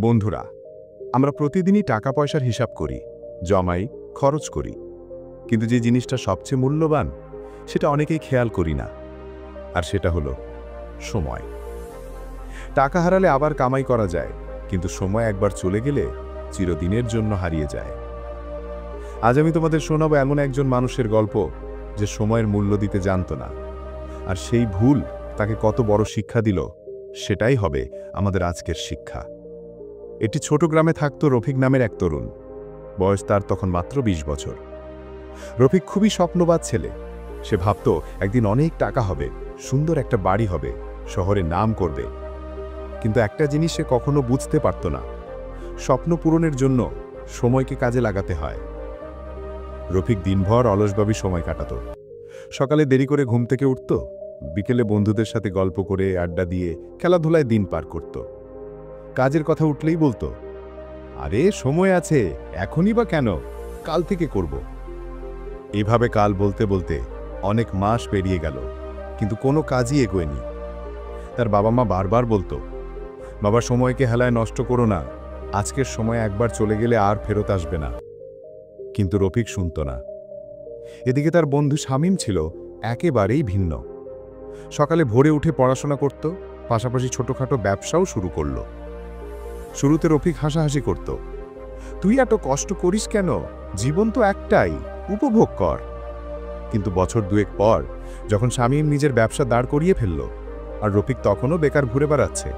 বন্ধুরা, আমরা প্রতিদিনই টাকা পয়সার হিসাব করি, জমাই, খরচ করি, কিন্তু যে জিনিসটা সবচেয়ে মূল্যবান সেটা অনেকেই খেয়াল করি না, আর সেটা হলো সময়। টাকা হারালে আবার কামাই করা যায়, কিন্তু সময় একবার চলে গেলে চিরদিনের জন্য হারিয়ে যায়। আজ আমি তোমাদের শোনাবো এমন একজন মানুষের গল্প যে সময়ের মূল্য দিতে জানত না, আর সেই ভুল তাকে কত বড় শিক্ষা দিল, সেটাই হবে আমাদের আজকের শিক্ষা। একটি ছোট গ্রামে থাকত রফিক নামের এক তরুণ। বয়স তার তখন মাত্র ২০ বছর। রফিক খুবই স্বপ্নবাদ ছেলে। সে ভাবত একদিন অনেক টাকা হবে, সুন্দর একটা বাড়ি হবে, শহরে নাম করবে। কিন্তু একটা জিনিস সে কখনো বুঝতে পারত না, স্বপ্ন পূরণের জন্য সময়কে কাজে লাগাতে হয়। রফিক দিনভর অলসভাবে সময় কাটাত। সকালে দেরি করে ঘুম থেকে উঠত, বিকেলে বন্ধুদের সাথে গল্প করে আড্ডা দিয়ে খেলাধুলায় দিন পার করত। কাজের কথা উঠলেই বলতো, আরে সময় আছে, এখনই বা কেন, কাল থেকে করব। এভাবে কাল বলতে বলতে অনেক মাস পেরিয়ে গেল, কিন্তু কোনো কাজই এগোয়নি। তার বাবা মা বারবার বলতো, বাবা সময়কে হেলায় নষ্ট করো না, আজকের সময় একবার চলে গেলে আর ফেরত আসবে না। কিন্তু রফিক শুনত না। এদিকে তার বন্ধু শামীম ছিল একেবারেই ভিন্ন। সকালে ভোরে উঠে পড়াশোনা করত, পাশাপাশি ছোটখাটো ব্যবসাও শুরু করল। শুরুতে রফিক হাসাহাসি করত, তুই এত কষ্ট করিস কেন, জীবন তো একটাই, উপভোগ কর। কিন্তু বছর দুয়েক পর যখন শামীম নিজের ব্যবসা দাঁড় করিয়ে ফেলল, আর রফিক তখনও বেকার ঘুরে বেড়াচ্ছে,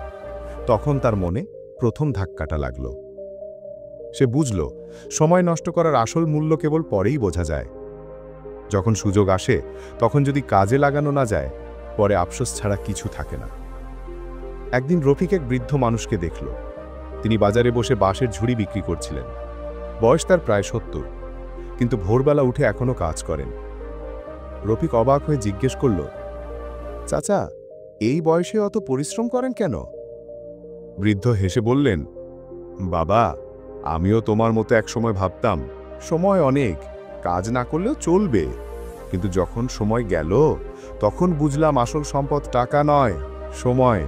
তখন তার মনে প্রথম ধাক্কাটা লাগল। সে বুঝল সময় নষ্ট করার আসল মূল্য কেবল পরেই বোঝা যায়। যখন সুযোগ আসে তখন যদি কাজে লাগানো না যায়, পরে আফসোস ছাড়া কিছু থাকে না। একদিন রফিক এক বৃদ্ধ মানুষকে দেখল। তিনি বাজারে বসে বাঁশের ঝুড়ি বিক্রি করছিলেন। বয়স তার প্রায় ৭০, কিন্তু ভোরবেলা উঠে এখনো কাজ করেন। রফিক অবাক হয়ে জিজ্ঞেস করল, চাচা, এই বয়সে অত পরিশ্রম করেন কেন? বৃদ্ধ হেসে বললেন, বাবা, আমিও তোমার মতো একসময় ভাবতাম সময় অনেক, কাজ না করলেও চলবে। কিন্তু যখন সময় গেল তখন বুঝলাম আসল সম্পদ টাকা নয়, সময়।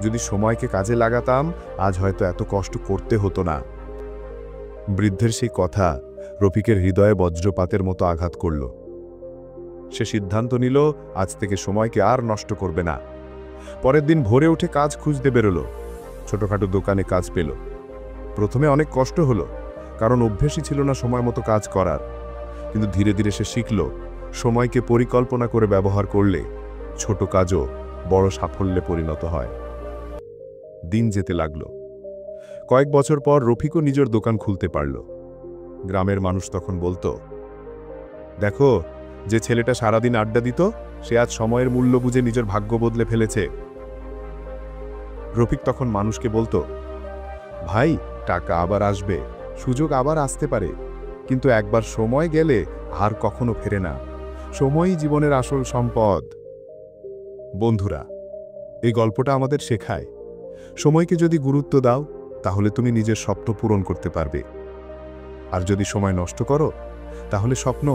যদি সময়কে কাজে লাগাতাম, আজ হয়তো এত কষ্ট করতে হতো না। বৃদ্ধের সেই কথা রফিকের হৃদয়ে বজ্রপাতের মতো আঘাত করল। সে সিদ্ধান্ত নিল আজ থেকে সময়কে আর নষ্ট করবে না। পরের দিন ভোরে উঠে কাজ খুঁজতে বেরোলো। ছোটখাটো দোকানে কাজ পেল। প্রথমে অনেক কষ্ট হলো, কারণ অভ্যেসই ছিল না সময় মতো কাজ করার। কিন্তু ধীরে ধীরে সে শিখল, সময়কে পরিকল্পনা করে ব্যবহার করলে ছোট কাজও বড় সাফল্যে পরিণত হয়। দিন যেতে লাগল। কয়েক বছর পর রফিকও নিজের দোকান খুলতে পারল। গ্রামের মানুষ তখন বলতো, দেখো, যে ছেলেটা সারাদিন আড্ডা দিত, সে আজ সময়ের মূল্য বুঝে নিজের ভাগ্য বদলে ফেলেছে। রফিক তখন মানুষকে বলতো, ভাই, টাকা আবার আসবে, সুযোগ আবার আসতে পারে, কিন্তু একবার সময় গেলে আর কখনো ফেরে না। সময়ই জীবনের আসল সম্পদ। বন্ধুরা, এই গল্পটা আমাদের শেখায়, সময়কে যদি গুরুত্ব দাও তাহলে তুমি নিজের স্বপ্ন পূরণ করতে পারবে, আর যদি সময় নষ্ট করো তাহলে স্বপ্ন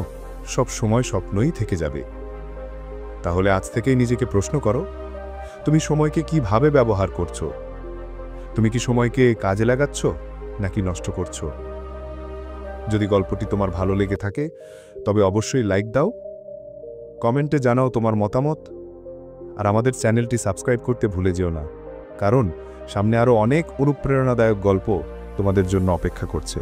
সব সময় স্বপ্নই থেকে যাবে। তাহলে আজ থেকেই নিজেকে প্রশ্ন করো, তুমি সময়কে কিভাবে ব্যবহার করছো? তুমি কি সময়কে কাজে লাগাচ্ছ নাকি নষ্ট করছো? যদি গল্পটি তোমার ভালো লেগে থাকে তবে অবশ্যই লাইক দাও, কমেন্টে জানাও তোমার মতামত, আর আমাদের চ্যানেলটি সাবস্ক্রাইব করতে ভুলে যেও না, কারণ সামনে আরও অনেক অনুপ্রেরণাদায়ক গল্প তোমাদের জন্য অপেক্ষা করছে।